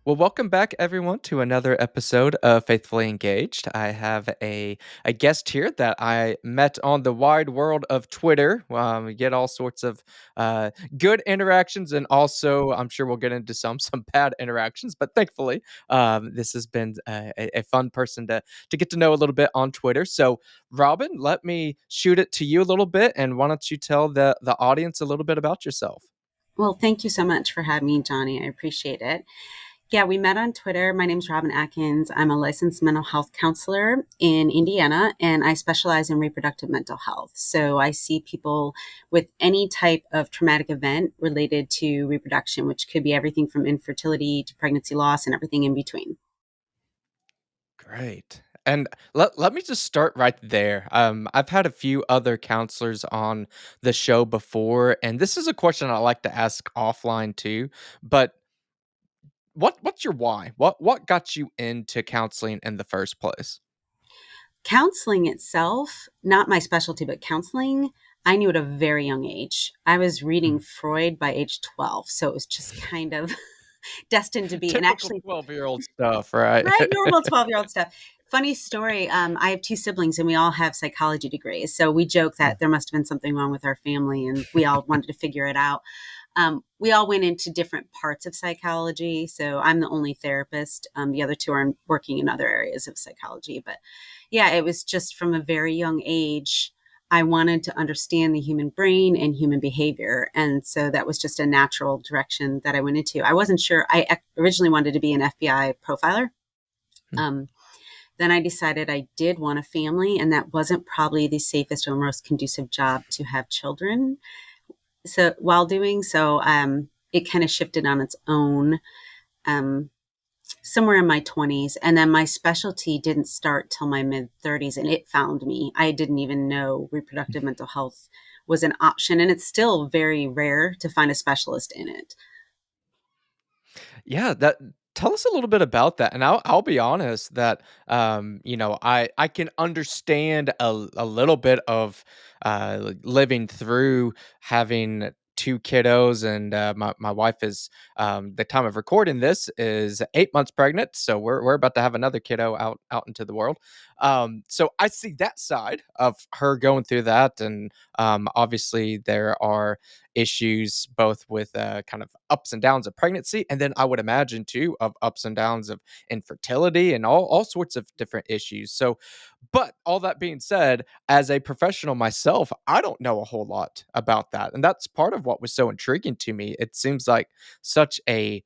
Well, welcome back, everyone, to another episode of Faithfully Engaged. I have a guest here that I met on the wide world of Twitter. We get all sorts of good interactions, and also, I'm sure we'll get into some bad interactions. But thankfully, this has been a fun person to get to know a little bit on Twitter. So, Robin, let me shoot it to you a little bit, and why don't you tell the audience a little bit about yourself? Well, thank you so much for having me, Johnny. I appreciate it. Yeah, we met on Twitter. My name's Robin Atkins. I'm a licensed mental health counselor in Indiana, and I specialize in reproductive mental health. So I see people with any type of traumatic event related to reproduction, which could be everything from infertility to pregnancy loss and everything in between. Great. And let me just start right there. I've had a few other counselors on the show before, and this is a question I like to ask offline too. But what's your why? What got you into counseling in the first place? Counseling itself, not my specialty, but counseling, I knew at a very young age. I was reading Mm. Freud by age 12. So it was just kind of destined to be. And Typical actually, 12-year-old stuff, right? right, normal 12-year-old stuff. Funny story. I have two siblings and we all have psychology degrees. So we joke Mm. that there must have been something wrong with our family and we all wanted to figure it out. We all went into different parts of psychology. So I'm the only therapist. The other two are working in other areas of psychology. But yeah, it was just from a very young age. I wanted to understand the human brain and human behavior. And so that was just a natural direction that I went into. I wasn't sure. Originally wanted to be an FBI profiler. Mm. Um, then I decided I did want a family, and that wasn't probably the safest or most conducive job to have children. So while doing so, it kind of shifted on its own um, somewhere in my 20s. And then my specialty didn't start till my mid 30s, and it found me. I didn't even know reproductive mental health was an option, and it's still very rare to find a specialist in it. Yeah, that tell us a little bit about that. And I'll be honest that I can understand a little bit of living through having two kiddos, and my wife is the time of recording this is 8 months pregnant, so we're about to have another kiddo out into the world. So I see that side of her going through that, and obviously there are issues both with kind of ups and downs of pregnancy, and then I would imagine too of ups and downs of infertility and all sorts of different issues. So, but all that being said, as a professional myself, I don't know a whole lot about that, and that's part of what was so intriguing to me. It seems like such a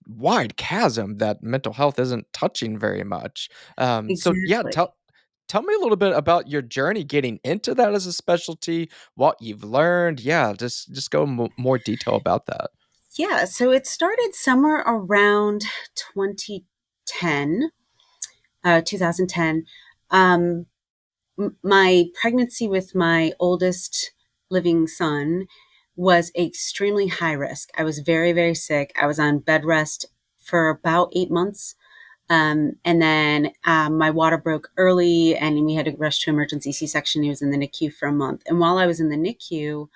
wide chasm that mental health isn't touching very much. So yeah, Exactly. tell me a little bit about your journey getting into that as a specialty, what you've learned. Yeah, just go more detail about that. Yeah, so it started somewhere around 2010, 2010. Um, my pregnancy with my oldest living son was extremely high risk. I was very, very sick. I was on bed rest for about 8 months. And then my water broke early and we had to rush to emergency C-section. He was in the NICU for a month. And while I was in the NICU,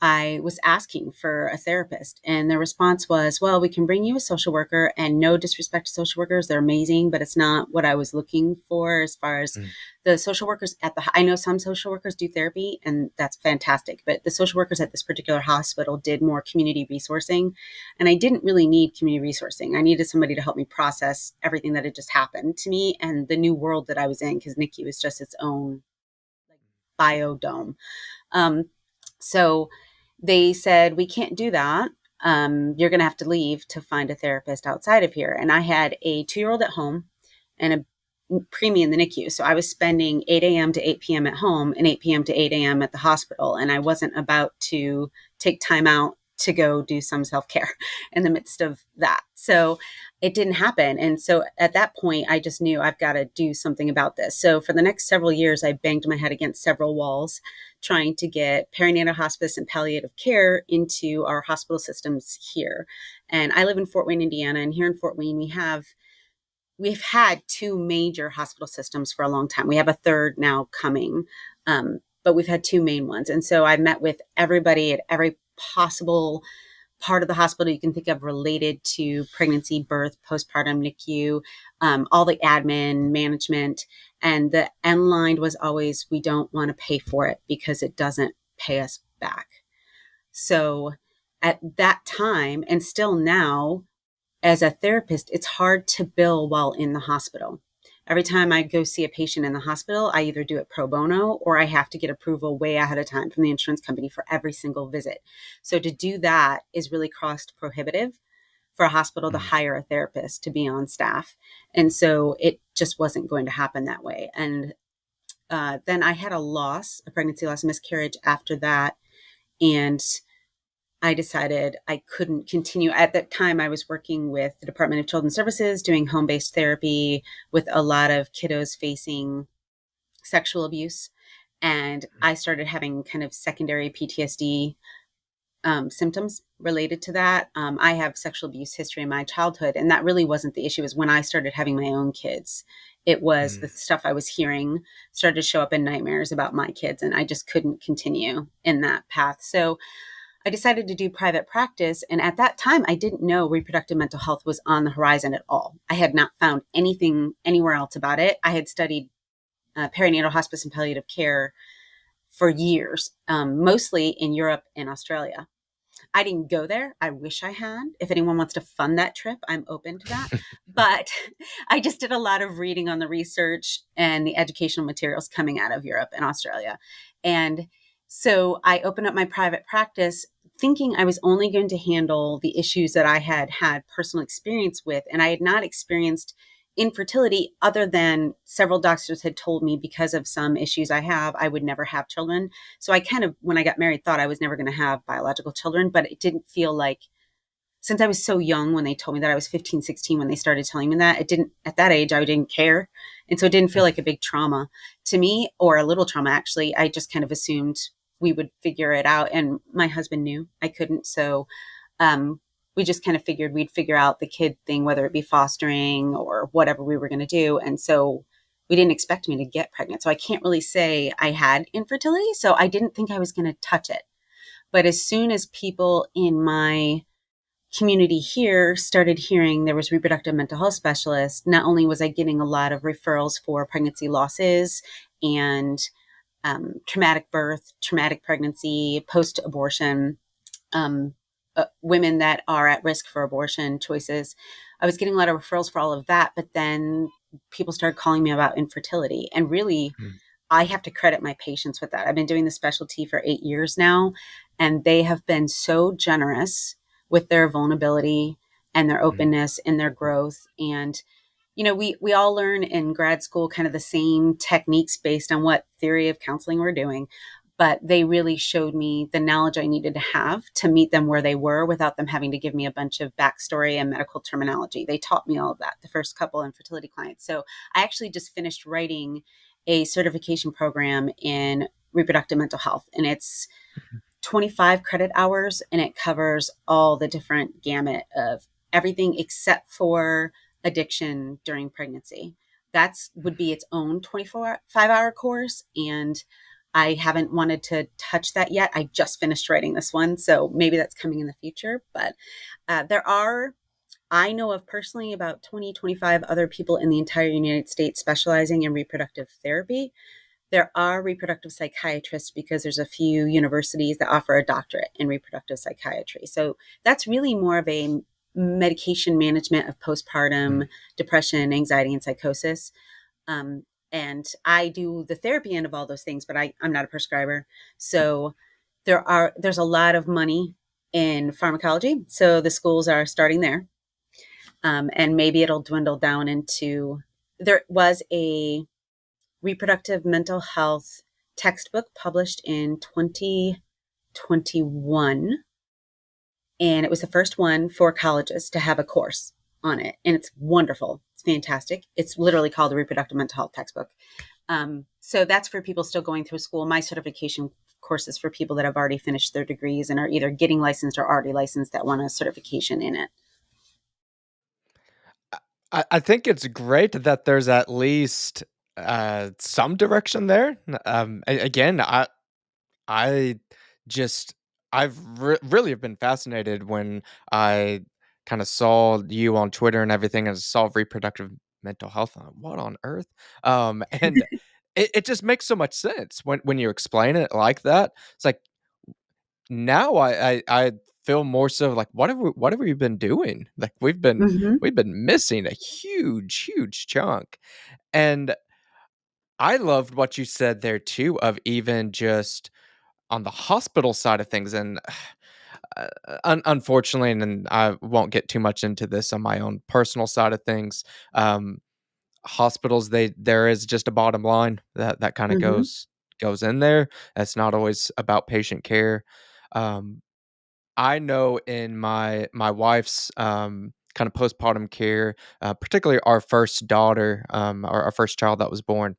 I was asking for a therapist, and the response was, well, we can bring you a social worker, and no disrespect to social workers. They're amazing, but it's not what I was looking for as far as Mm. the social workers I know some social workers do therapy and that's fantastic, but the social workers at this particular hospital did more community resourcing. And I didn't really need community resourcing. I needed somebody to help me process everything that had just happened to me and the new world that I was in, because NICU is just its own like biodome. Um, so they said, we can't do that. You're going to have to leave to find a therapist outside of here. And I had a 2-year-old at home and a preemie in the NICU. So I was spending 8 a.m. to 8 p.m. at home and 8 p.m. to 8 a.m. at the hospital. And I wasn't about to take time out to go do some self-care in the midst of that. So it didn't happen. And so at that point, I just knew I've got to do something about this. So for the next several years, I banged my head against several walls trying to get perinatal hospice and palliative care into our hospital systems here. And I live in Fort Wayne, Indiana. And here in Fort Wayne, we've had two major hospital systems for a long time. We have a third now coming, but we've had two main ones. And so I met with everybody at every possible part of the hospital you can think of related to pregnancy, birth, postpartum, NICU, all the admin, management. And the end line was always, we don't want to pay for it because it doesn't pay us back. So at that time, and still now, as a therapist, it's hard to bill while in the hospital. Every time I go see a patient in the hospital, I either do it pro bono or I have to get approval way ahead of time from the insurance company for every single visit. So to do that is really cost prohibitive for a hospital to Mm, hire a therapist to be on staff. And so it just wasn't going to happen that way. And then I had a pregnancy loss, a miscarriage after that. And I decided I couldn't continue. At that time, I was working with the Department of Children's Services, doing home based therapy with a lot of kiddos facing sexual abuse. And I started having kind of secondary PTSD symptoms related to that. I have sexual abuse history in my childhood, and that really wasn't the issue. Is when I started having my own kids, it was mm, the stuff I was hearing started to show up in nightmares about my kids, and I just couldn't continue in that path. So I decided to do private practice. And at that time, I didn't know reproductive mental health was on the horizon at all. I had not found anything anywhere else about it. I had studied perinatal hospice and palliative care for years, mostly in Europe and Australia. I didn't go there. I wish I had. If anyone wants to fund that trip, I'm open to that. But I just did a lot of reading on the research and the educational materials coming out of Europe and Australia. And so I opened up my private practice thinking I was only going to handle the issues that I had had personal experience with. And I had not experienced infertility other than several doctors had told me because of some issues I have, I would never have children. So I kind of, when I got married, thought I was never going to have biological children, but it didn't feel like, since I was so young when they told me that, I was 15, 16 when they started telling me that, it didn't, at that age, I didn't care. And so it didn't feel like a big trauma to me, or a little trauma, actually. I just kind of assumed we would figure it out. And my husband knew I couldn't. So um, we just kind of figured we'd figure out the kid thing, whether it be fostering or whatever we were going to do. And so we didn't expect me to get pregnant. So I can't really say I had infertility. So I didn't think I was going to touch it. But as soon as people in my community here started hearing there was reproductive mental health specialists, not only was I getting a lot of referrals for pregnancy losses and traumatic birth, traumatic pregnancy, post abortion, um, women that are at risk for abortion choices. I was getting a lot of referrals for all of that, but then people started calling me about infertility. And really, mm, I have to credit my patients with that. I've been doing the specialty for 8 years now, and they have been so generous with their vulnerability and their mm, openness and their growth. And we all learn in grad school kind of the same techniques based on what theory of counseling we're doing, but they really showed me the knowledge I needed to have to meet them where they were without them having to give me a bunch of backstory and medical terminology. They taught me all of that, the first couple infertility clients. So I actually just finished writing a certification program in reproductive mental health, and it's 25 credit hours, and it covers all the different gamut of everything except for addiction during pregnancy. That's would be its own 24 5-hour course, and I haven't wanted to touch that yet. I just finished writing this one, so maybe that's coming in the future. But there are, I know of personally about 20, 25 other people in the entire United States specializing in reproductive therapy. There are reproductive psychiatrists because there's a few universities that offer a doctorate in reproductive psychiatry. So that's really more of a medication management of mm. postpartum depression, anxiety, and psychosis. And I do the therapy end of all those things, but I'm not a prescriber. So there's a lot of money in pharmacology. So the schools are starting there. And maybe it'll dwindle down into, there was a reproductive mental health textbook published in 2021. And it was the first one for colleges to have a course on it. And it's wonderful. It's fantastic. It's literally called the Reproductive Mental Health Textbook. So that's for people still going through school. My certification courses for people that have already finished their degrees and are either getting licensed or already licensed that want a certification in it. I think it's great that there's at least, some direction there. Again, I just really have been fascinated when I kind of saw you on Twitter and everything, and saw reproductive mental health. What on earth? And it just makes so much sense when you explain it like that. It's like now I feel more so like what have we been doing? Like Hmm. we've been missing a huge chunk. And I loved what you said there too, of even just on the hospital side of things. And unfortunately, and I won't get too much into this on my own personal side of things. Um, Hospitals, there is just a bottom line that kind of Hmm. goes in there. That's not always about patient care. Um, I know in my wife's kind of postpartum care, particularly our first daughter, our first child that was born,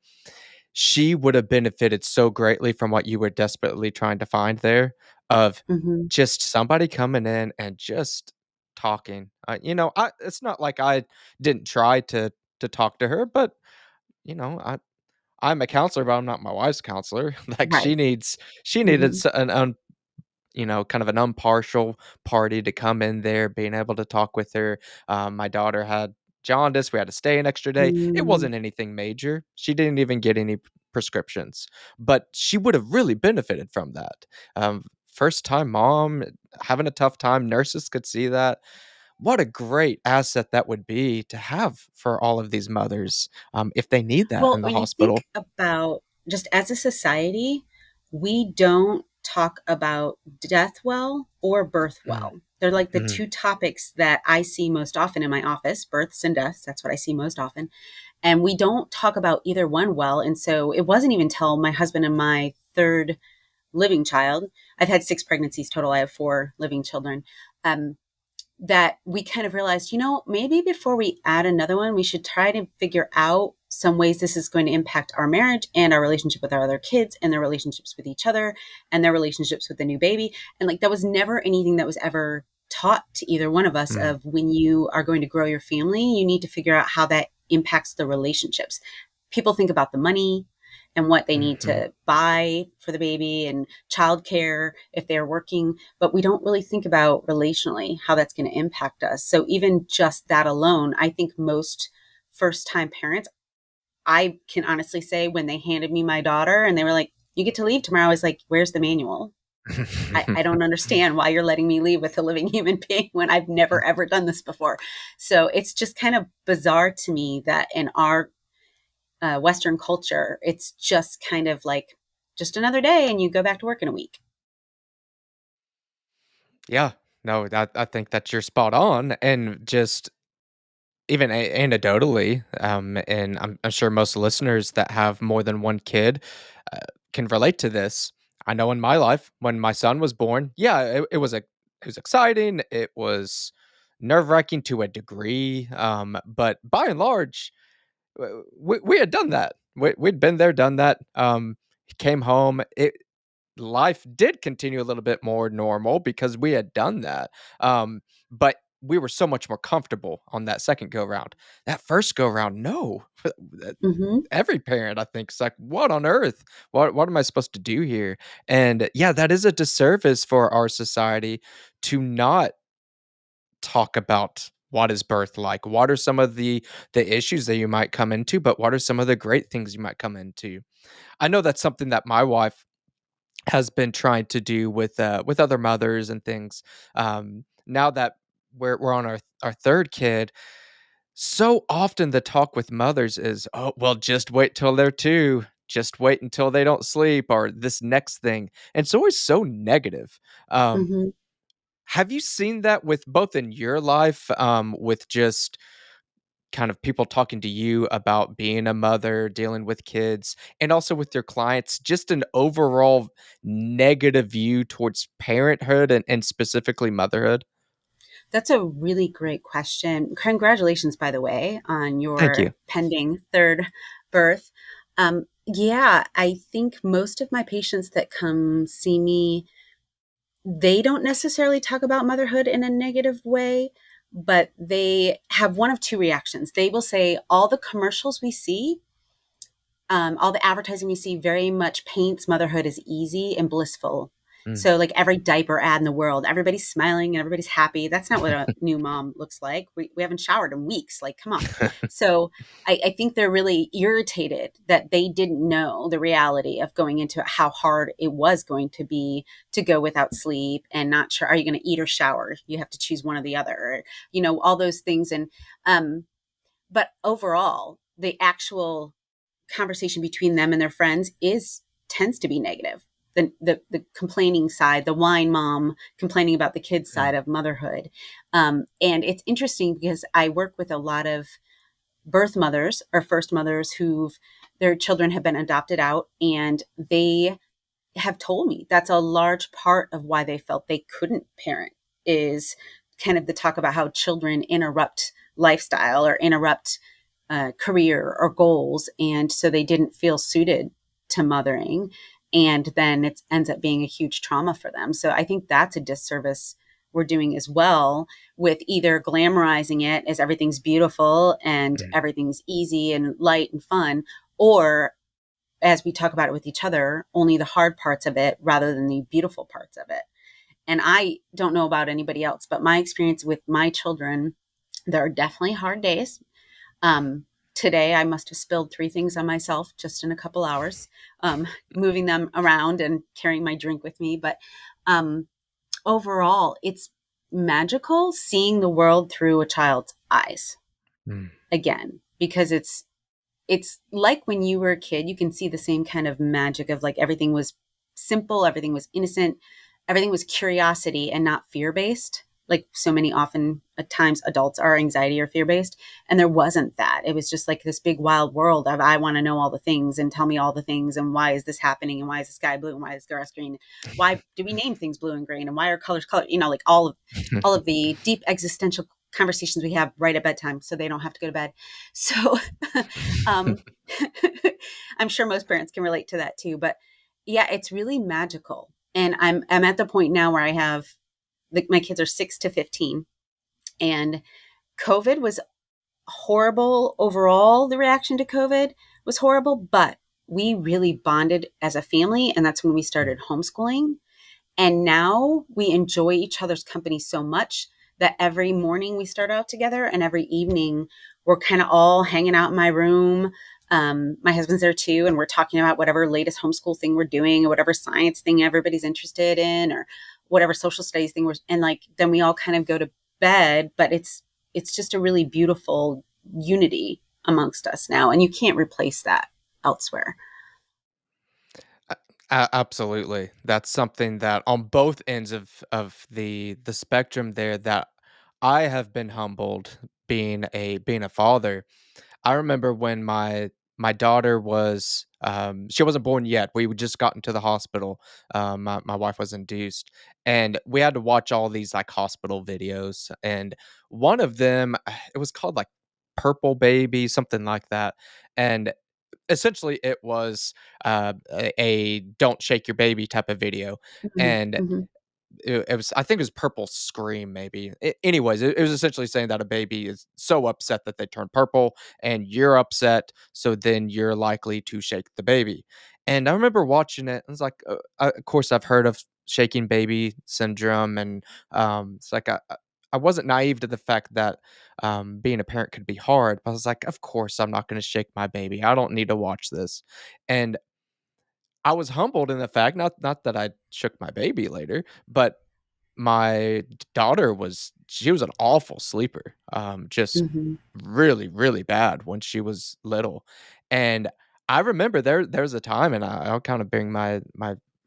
she would have benefited so greatly from what you were desperately trying to find there, of Hmm. just somebody coming in and just talking. It's not like I didn't try to talk to her, but I'm a counselor, but I'm not my wife's counselor. Like Right. she needed Hmm. kind of an impartial party to come in there, being able to talk with her. My daughter had jaundice. We had to stay an extra day. It Mm. wasn't anything major. She didn't even get any prescriptions, but she would have really benefited from that. First time mom having a tough time. Nurses could see that. What a great asset that would be to have for all of these mothers, if they need that Well, in the when you hospital. think about just as a society, we don't talk about death well or birth Mm, well. They're like the mhm, two topics that I see most often in my office, births and deaths. That's what I see most often. And we don't talk about either one well. And so it wasn't even till my husband and my third living child, I've had six pregnancies total, I have four living children. Um, that we kind of realized, maybe before we add another one, we should try to figure out some ways this is going to impact our marriage and our relationship with our other kids and their relationships with each other and their relationships with the new baby. And like that was never anything that was ever taught to either one of us, mm, of when you are going to grow your family, you need to figure out how that impacts the relationships. People think about the money and what they need mhm. to buy for the baby and childcare if they're working, but we don't really think about relationally how that's going to impact us. So even just that alone, I think most first time parents, I can honestly say when they handed me my daughter and they were like, you get to leave tomorrow, I was like, where's the manual? I don't understand why you're letting me leave with a living human being when I've never ever done this before. So it's just kind of bizarre to me that in our Western culture, it's just kind of like just another day and you go back to work in a week. Yeah, no, I think that you're spot on, and just even anecdotally, and I'm sure most listeners that have more than one kid uh, can relate to this. I know in my life when my son was born, yeah, it was exciting. It was nerve wracking to a degree, but by and large, we had done that. We'd been there, done that. He came home. Life did continue a little bit more normal because we had done that. But we were so much more comfortable on that second go round. That first go round, no. Hmm. Every parent, I think, is like, what on earth? What am I supposed to do here? And yeah, that is a disservice for our society to not talk about what is birth like. What are some of the issues that you might come into, but what are some of the great things you might come into? I know that's something that my wife has been trying to do with other mothers and things. Now that we're on our third kid, so often the talk with mothers is, "Oh, well, just wait till they're 2. Just wait until they don't sleep," or this next thing. And it's always so negative. Um, Hmm. have you seen that with both in your life, with just kind of people talking to you about being a mother, dealing with kids, and also with your clients, just an overall negative view towards parenthood and specifically motherhood? That's a really great question. Congratulations, by the way, on Thank you. your pending third birth. Yeah, I think most of my patients that come see me, they don't necessarily talk about motherhood in a negative way, but they have one of two reactions. They will say, all the commercials we see, all the advertising we see very much paints motherhood as easy and blissful. Mm. So like every diaper ad in the world, everybody's smiling and everybody's happy. That's not what a new mom looks like. We haven't showered in weeks. Like, come on. So I think they're really irritated that they didn't know the reality of going into it, how hard it was going to be to go without sleep and not sure, are you going to eat or shower? You have to choose one or the other, or, all those things. And, but overall, the actual conversation between them and their friends is tends to be negative. The complaining side, the wine mom complaining about the kids side Mm. of motherhood. And it's interesting because I work with a lot of birth mothers or first mothers who've their children have been adopted out, and they have told me that's a large part of why they felt they couldn't parent, is kind of the talk about how children interrupt lifestyle or interrupt career or goals. And so they didn't feel suited to mothering. And then it ends up being a huge trauma for them. So I think that's a disservice we're doing as well, with either glamorizing it as everything's beautiful and Mm. everything's easy and light and fun, or as we talk about it with each other, only the hard parts of it rather than the beautiful parts of it. And I don't know about anybody else, but my experience with my children, there are definitely hard days. um, Today, I must have spilled 3 things on myself just in a couple hours, moving them around and carrying my drink with me. But um, overall, it's magical seeing the world through a child's eyes Mm. again, because it's like when you were a kid, you can see the same kind of magic of like everything was simple, everything was innocent, everything was curiosity and not fear based. Like so many often at times adults are anxiety or fear based. And there wasn't that. It was just like this big wild world of I want to know all the things and tell me all the things. And why is this happening? And why is the sky blue? And why is the grass green? Why do we name things blue and green? And why are colors color? Like all of the deep existential conversations we have right at bedtime so they don't have to go to bed. So um, I'm sure most parents can relate to that too. But yeah, it's really magical. And I'm at the point now where I have my kids are 6 to 15, and COVID was horrible overall. The reaction to COVID was horrible, but we really bonded as a family, and that's when we started homeschooling. And now we enjoy each other's company so much that every morning we start out together, and every evening we're kind of all hanging out in my room. My husband's there too, and we're talking about whatever latest homeschool thing we're doing, or whatever science thing everybody's interested in, or whatever social studies thing and like then we all kind of go to bed. But it's just a really beautiful unity amongst us now, and you can't replace that elsewhere. Absolutely. That's something that on both ends of the spectrum there that I have been humbled being a father. I remember when my daughter was she wasn't born yet. We would just gotten to the hospital. My wife was induced, and we had to watch all these like hospital videos. And one of them, it was called like Purple Baby, something like that. And essentially, it was a "Don't shake your baby" type of video, Mhm, and mhm, it was I think it was Purple Scream maybe. Anyways, it was essentially saying that a baby is so upset that they turn purple, and you're upset, so then you're likely to shake the baby. And I remember watching it, and it's like, of course, I've heard of shaking baby syndrome, and it's like I wasn't naive to the fact that being a parent could be hard. But I was like, of course, I'm not going to shake my baby. I don't need to watch this. And I was humbled in the fact, not that I shook my baby later, but my daughter she was an awful sleeper, just mhm, really, really bad when she was little, and I remember there's a time, and I'll kinda bring my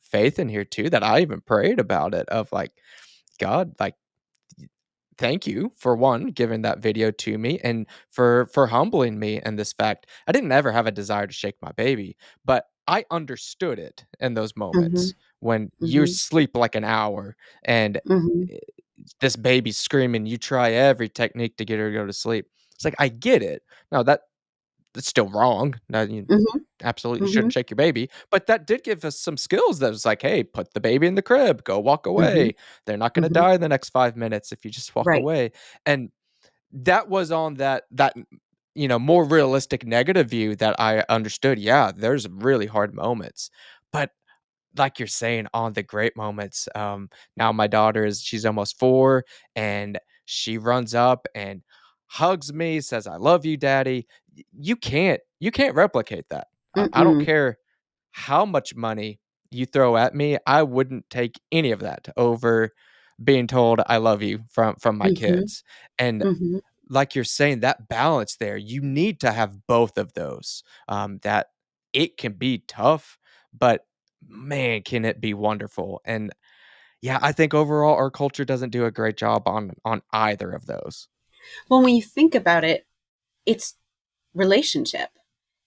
faith in here too, that I even prayed about it of, like, "God, like, thank you for, 1, giving that video to me, and for humbling me in this fact." I didn't ever have a desire to shake my baby, but I understood it in those mhm, moments when you mhm, sleep like an hour and, mhm, eh, this baby's screaming, you try every technique to get her to go to sleep. It's like, I get it. Now that's still wrong. No, you mhm, absolutely shouldn't mhm, shake your baby, but that did give us some skills that was like, "Hey, put the baby in the crib, go walk mhm, away. They're not gonna mhm. die in the next 5 minutes if you just walk Right. away." And that was on more realistic negative view that I understood, yeah, there's really hard moments, but like you're saying, on the great moments. Now my daughter she's almost 4, and she runs up and hugs me, says, "I love you, daddy." You can't replicate that. I don't Mm-mm. care how much money you throw at me. I wouldn't take any of that over being told I love you from my Mm-hmm. kids. And Mm-hmm. like you're saying, that balance there, you need to have both of those. That it can be tough, but man, can it be wonderful. And yeah, I think overall our culture doesn't do a great job on either of those. Well, when you think about it, it's relationship.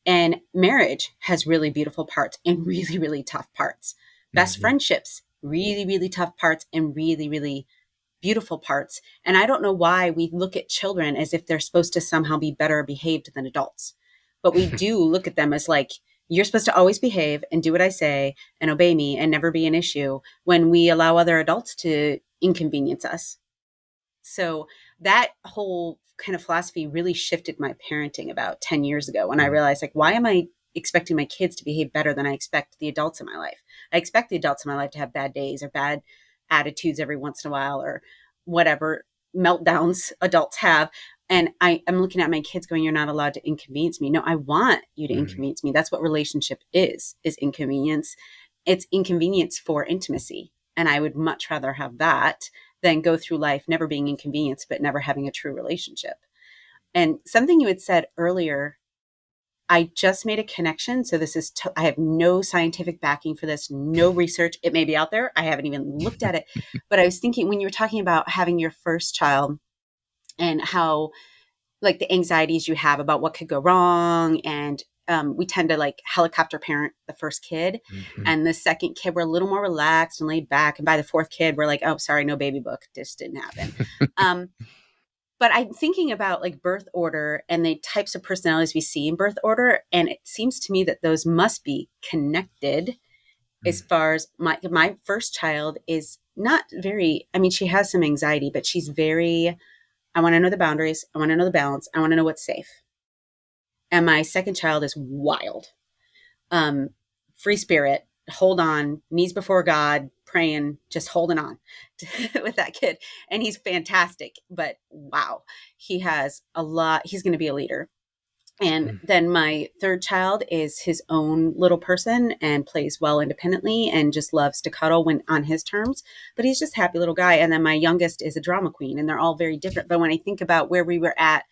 And marriage has really beautiful parts and really, really tough parts. Best Mhm. friendships, really, really tough parts and really, really beautiful parts. And I don't know why we look at children as if they're supposed to somehow be better behaved than adults. But we do look at them as like, you're supposed to always behave and do what I say and obey me and never be an issue when we allow other adults to inconvenience us. So that whole kind of philosophy really shifted my parenting about 10 years ago when I Mm, realized, like, why am I expecting my kids to behave better than I expect the adults in my life? I expect the adults in my life to have bad days or bad attitudes every once in a while or whatever meltdowns adults have. And I'm looking at my kids going, you're not allowed to inconvenience me. No, I want you to mm, inconvenience me. That's what relationship is inconvenience. It's inconvenience for intimacy. And I would much rather have that than go through life never being inconvenienced, but never having a true relationship. And something you had said earlier, I just made a connection. So this is, I have no scientific backing for this, no research. It may be out there. I haven't even looked at it. But I was thinking when you were talking about having your first child and how, like, the anxieties you have about what could go wrong. And we tend to like helicopter parent the first kid. mhm, And the second kid, we're a little more relaxed and laid back. And by the fourth kid, we're like, oh, sorry, no baby book. This didn't happen. Um, but I'm thinking about like birth order and the types of personalities we see in birth order. And it seems to me that those must be connected as mm, far as my first child is not very, I mean, she has some anxiety, but she's very, I want to know the boundaries. I want to know the balance. I want to know what's safe. And my second child is wild. Um, Free spirit, hold on, knees before God, praying, just holding on with that kid. And he's fantastic. But wow, he has a lot. He's going to be a leader. And mm, then my third child is his own little person and plays well independently and just loves to cuddle when on his terms. But he's just a happy little guy. And then my youngest is a drama queen, and they're all very different. But when I think about where we were at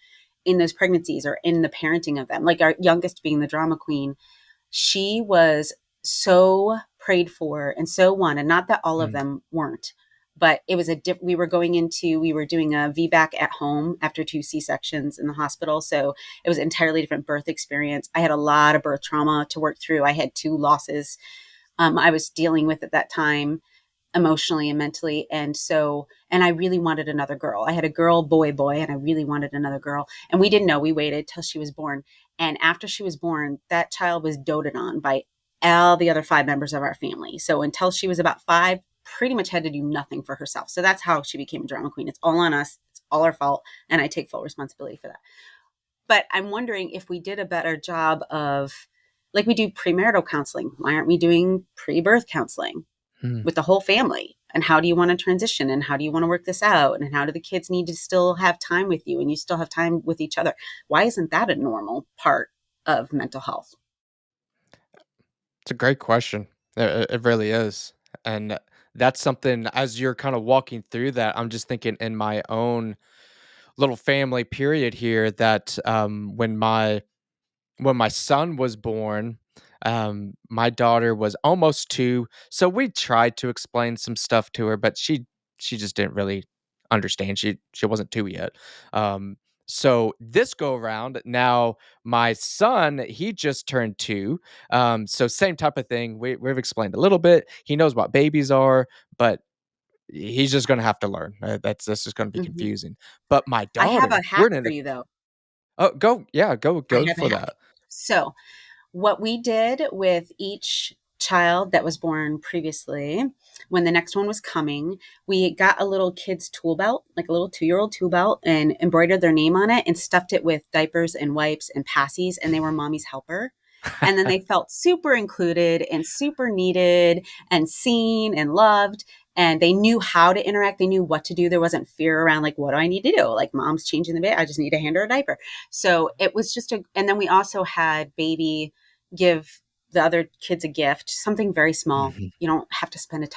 in those pregnancies or in the parenting of them, like our youngest being the drama queen, she was so prayed for and so wanted. Not that all of mm, them weren't, but it was we were going into, we were doing a VBAC at home after 2 C-sections in the hospital. So it was an entirely different birth experience. I had a lot of birth trauma to work through. I had 2 losses I was dealing with at that time emotionally and mentally. And so, and I really wanted another girl. I had a girl, boy, and I really wanted another girl. And we didn't know. We waited till she was born. And after she was born, that child was doted on by all the other 5 members of our family. So until she was about 5, pretty much had to do nothing for herself. So that's how she became a drama queen. It's all on us. It's all our fault. And I take full responsibility for that. But I'm wondering if we did a better job of, like, we do premarital counseling. Why aren't we doing pre-birth counseling mm. with the whole family? And how do you want to transition? And how do you want to work this out? And how do the kids need to still have time with you and you still have time with each other? Why isn't that a normal part of mental health? It's a great question. It really is. And that's something, as you're kind of walking through that, I'm just thinking in my own little family period here that when my son was born, my daughter was almost 2, so we tried to explain some stuff to her, but she just didn't really understand. She wasn't 2 yet. Um, so this go around, now my son, he just turned 2. So same type of thing. We've explained a little bit. He knows what babies are, but he's just gonna have to learn. That's just gonna be Mm-hmm. confusing. But my I have daughter, a we're hack in for a you, though. oh, go yeah, I go have a for hack. that. So, what we did with each child that was born previously, when the next one was coming, we got a little kid's tool belt, like a little 2-year-old tool belt, and embroidered their name on it and stuffed it with diapers and wipes and passies, and they were mommy's helper. And then they felt super included and super needed and seen and loved. And they knew how to interact. They knew what to do. There wasn't fear around, like, what do I need to do? Like, mom's changing the baby. I just need to hand her a diaper. So it was just and then we also had baby give the other kids a gift, something very small. Mhm. You don't have to spend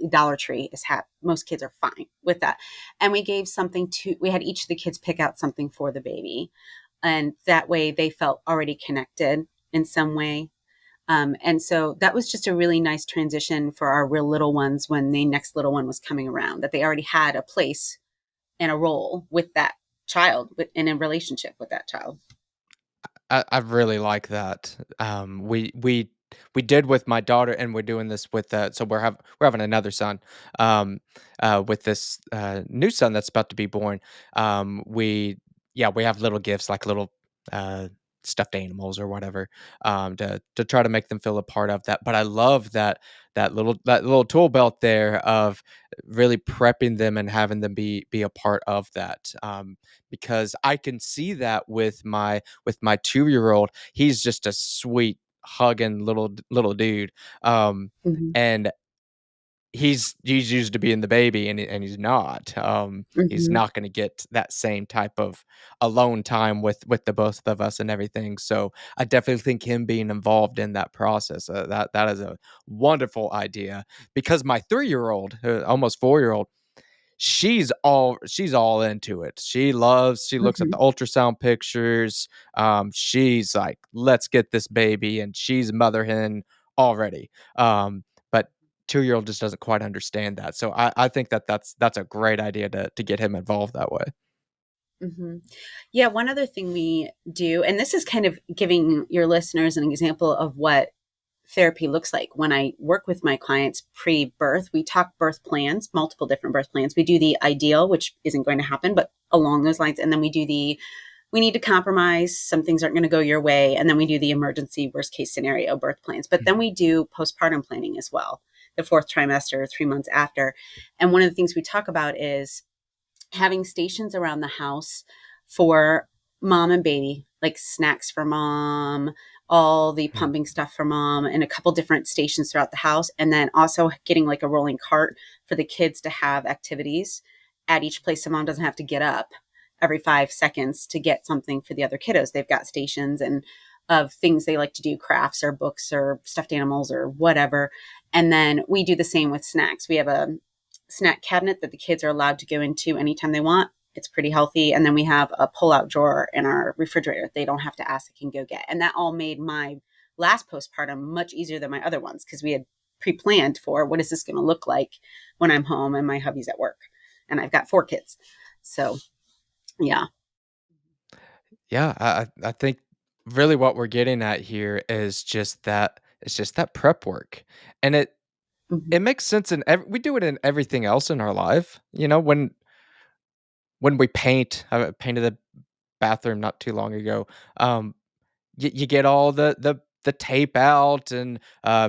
Dollar Tree is most kids are fine with that. And we gave something we had each of the kids pick out something for the baby. And that way they felt already connected in some way. And so that was just a really nice transition for our real little ones when the next little one was coming around, that they already had a place and a role with that child in a relationship with that child. I really like that. We did with my daughter, and we're doing this with so we're having another son. Um, with this new son that's about to be born. We Yeah, we have little gifts like little uh stuffed animals or whatever, to try to make them feel a part of that. But I love that little tool belt there of really prepping them and having them be a part of that. Because I can see that with my 2-year-old. He's just a sweet, hugging little dude, Mm-hmm. and he's used to being the baby, and he's not. He's Mm-hmm. not gonna get that same type of alone time with the both of us and everything, so I definitely think him being involved in that process, that is a wonderful idea because my 3-year-old, almost 4-year-old, she's all into it. She looks at Mm-hmm. the ultrasound pictures. She's like, "Let's get this baby," and she's mother hen already. But 2-year-old just doesn't quite understand that. So I think that's a great idea to get him involved that way. Mm-hmm. Yeah, one other thing we do, and this is kind of giving your listeners an example of what therapy looks like. When I work with my clients pre-birth, we talk birth plans, multiple different birth plans. We do the ideal, which isn't going to happen, but along those lines. And then we need to compromise. Some things aren't going to go your way. And then we do the emergency worst case scenario birth plans. But then Mhm. we do postpartum planning as well, the fourth trimester, 3 months after. And one of the things we talk about is having stations around the house for mom and baby, like snacks for mom, all the Mhm. pumping stuff for mom, and a couple different stations throughout the house. And then also getting like a rolling cart for the kids to have activities at each place. So mom doesn't have to get up every 5 seconds to get something for the other kiddos. They've got stations and of things they like to do, crafts or books or stuffed animals or whatever. And then we do the same with snacks. We have a snack cabinet that the kids are allowed to go into anytime they want. It's pretty healthy. And then we have a pull-out drawer in our refrigerator. They don't have to ask, they can go get. And that all made my last postpartum much easier than my other ones because we had pre-planned for what is this going to look like when I'm home and my hubby's at work. And I've got 4 kids. So yeah. Yeah, I think really what we're getting at here is just that it's just that prep work, and Mm-hmm. it makes sense in we do it in everything else in our life. You know, when we paint, I painted the bathroom not too long ago. Um, you get all the tape out and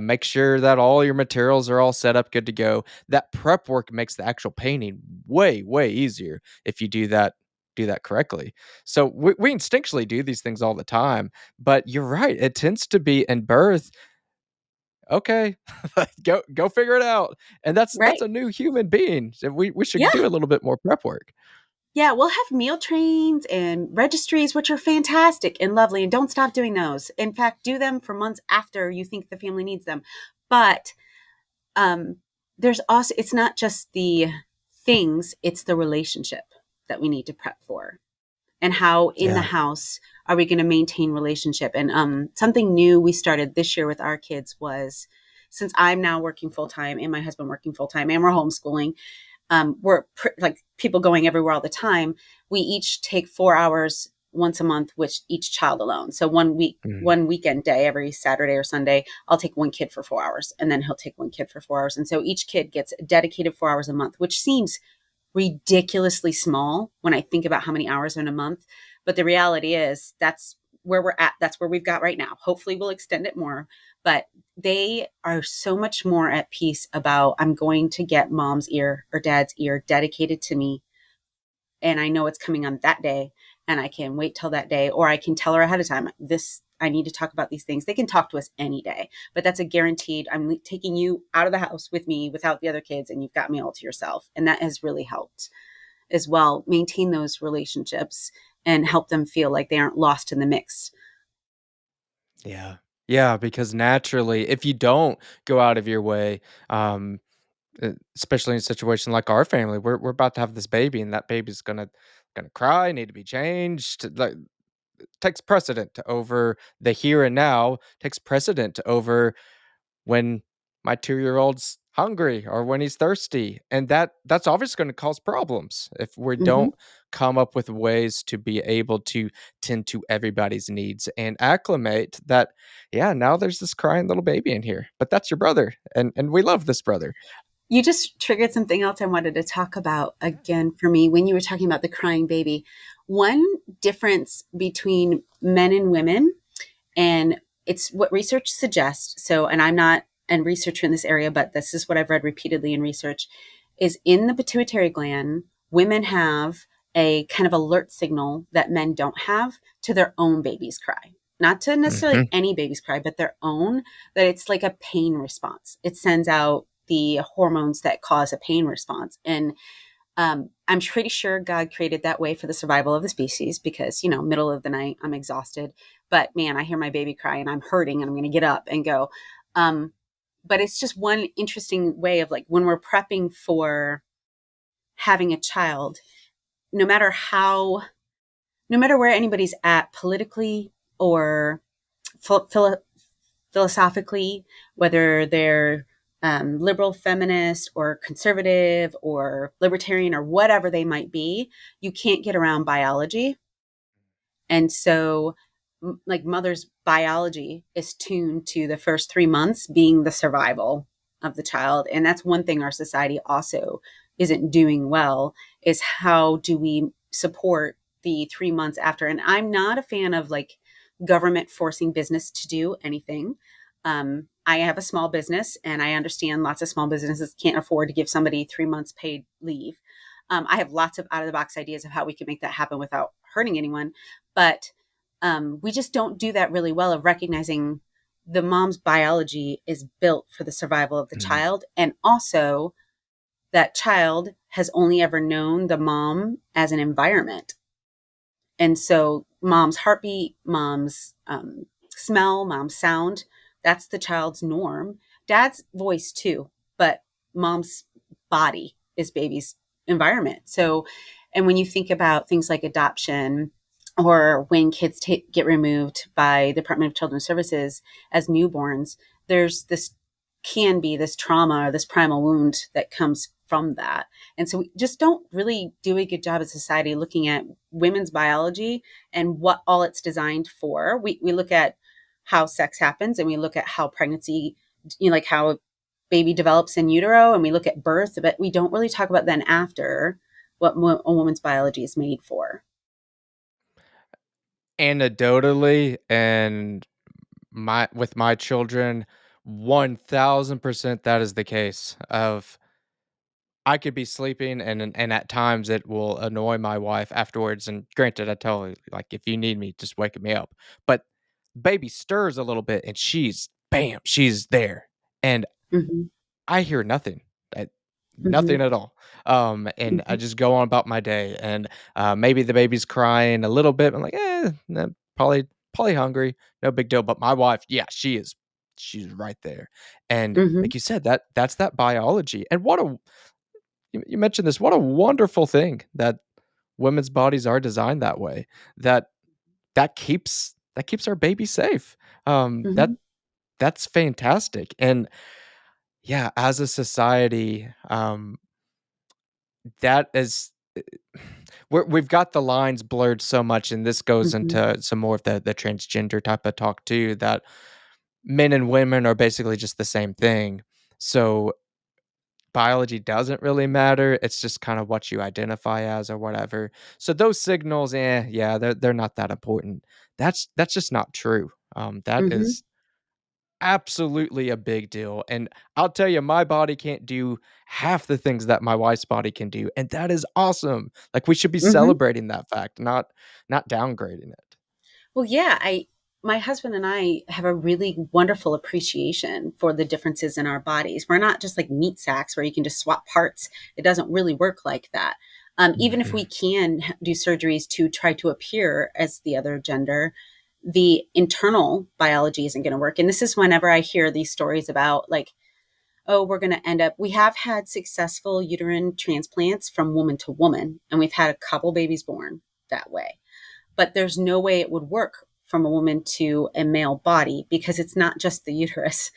make sure that all your materials are all set up, good to go. That prep work makes the actual painting way easier if you do that correctly. So we instinctually do these things all the time, but you're right. It tends to be in birth. Okay, go figure it out, and that's Right. a new human being. So we should Yeah. do a little bit more prep work. Yeah, we'll have meal trains and registries, which are fantastic and lovely. And don't stop doing those. In fact, do them for months after you think the family needs them. But um, there's also, it's not just the things, it's the relationship that we need to prep for. And how in the Yeah. house are we going to maintain relationship? And something new we started this year with our kids was, since I'm now working full time and my husband working full time and we're homeschooling, like people going everywhere all the time. We each take 4 hours once a month, which each child alone. So Mhm. one weekend day, every Saturday or Sunday, I'll take one kid for 4 hours and then he'll take one kid for 4 hours. And so each kid gets dedicated 4 hours a month, which seems ridiculously small when I think about how many hours in a month. But the reality is that's where we're at. That's where we've got right now. Hopefully we'll extend it more, but they are so much more at peace about, I'm going to get mom's ear or dad's ear dedicated to me. And I know it's coming on that day. and I can wait till that day, or I can tell her ahead of time, this, I need to talk about these things. They can talk to us any day, but that's a guaranteed, I'm taking you out of the house with me without the other kids, and you've got me all to yourself. And that has really helped as well maintain those relationships and help them feel like they aren't lost in the mix. Yeah. Yeah, because naturally, if you don't go out of your way, um, especially in a situation like our family, we're about to have this baby, and that baby's gonna cry, need to be changed. Like, takes precedent over the here and now, takes precedent over when my 2-year-old's hungry or when he's thirsty, and that's obviously gonna cause problems if we Mm-hmm. don't come up with ways to be able to tend to everybody's needs and acclimate that, yeah, now there's this crying little baby in here, but that's your brother, and we love this brother. You just triggered something else I wanted to talk about again for me when you were talking about the crying baby. One difference between men and women, and it's what research suggests. So, and I'm not a researcher in this area, but this is what I've read repeatedly in research, is in the pituitary gland, women have a kind of alert signal that men don't have to their own baby's cry. Not to necessarily Mhm. any baby's cry, but their own, that it's like a pain response. It sends out the hormones that cause a pain response. And I'm pretty sure God created that way for the survival of the species because, middle of the night, I'm exhausted. But man, I hear my baby cry and I'm hurting and I'm going to get up and go. Um, but it's just one interesting way of like when we're prepping for having a child, no matter how, no matter where anybody's at politically or phil- philosophically, whether they're liberal, feminist, or conservative, or libertarian, or whatever they might be, you can't get around biology. And so, like, mother's biology is tuned to the first 3 months being the survival of the child. And that's one thing our society also isn't doing well is how do we support the 3 months after? And I'm not a fan of like government forcing business to do anything. I have a small business and I understand lots of small businesses can't afford to give somebody 3 months paid leave. I have lots of out of the box ideas of how we can make that happen without hurting anyone. But we just don't do that really well of recognizing the mom's biology is built for the survival of the Mm. child. And also, that child has only ever known the mom as an environment. And so, mom's heartbeat, mom's smell, mom's sound, that's the child's norm. Dad's voice, too, but mom's body is baby's environment. So, and when you think about things like adoption or when kids get removed by the Department of Children's Services as newborns, there's this can be this trauma or this primal wound that comes from that. And so we just don't really do a good job as a society looking at women's biology and what all it's designed for. We look at how sex happens and we look at how pregnancy, like how a baby develops in utero, and we look at birth, but we don't really talk about then after what a woman's biology is made for. Anecdotally, and my with my children, 1000% that is the case of I could be sleeping and at times it will annoy my wife afterwards, and granted, I tell her, like, "If you need me, just wake me up." But baby stirs a little bit and she's bam, she's there, and Hmm. I hear nothing. I Hmm. nothing at all. And I Hmm. just go on about my day, and, maybe the baby's crying a little bit. I'm like, nah, probably hungry, no big deal." But my wife, yeah, she's right there. And Hmm. like you said, that's that biology. And what a you mentioned this, what a wonderful thing that women's bodies are designed that way, that that keeps our baby safe. Hmm. That's fantastic. And yeah, as a society, that is we've got the lines blurred so much, and this goes Hmm. into some more of the transgender type of talk too, that men and women are basically just the same thing. So biology doesn't really matter. It's just kind of what you identify as or whatever. So those signals, yeah, they're not that important. That's just not true. That Hmm. is absolutely a big deal, and I'll tell you, my body can't do half the things that my wife's body can do, and that is awesome. Like, we should be Hmm. celebrating that fact, not downgrading it. Well, yeah, I my husband and I have a really wonderful appreciation for the differences in our bodies. We're not just like meat sacks where you can just swap parts. It doesn't really work like that. Even if we Mhm, can do surgeries to try to appear as the other gender, the internal biology isn't going to work. And this is whenever I hear these stories about like, oh, we're going to end up, we have had successful uterine transplants from woman to woman, and we've had a couple babies born that way, but there's no way it would work from a woman to a male body because it's not just the uterus.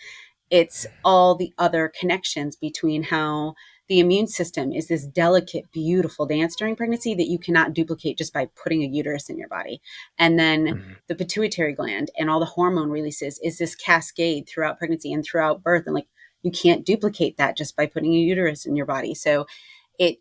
It's all the other connections between how the immune system is this delicate, beautiful dance during pregnancy that you cannot duplicate just by putting a uterus in your body. And then mhm. the pituitary gland and all the hormone releases is this cascade throughout pregnancy and throughout birth. And like, you can't duplicate that just by putting a uterus in your body. So it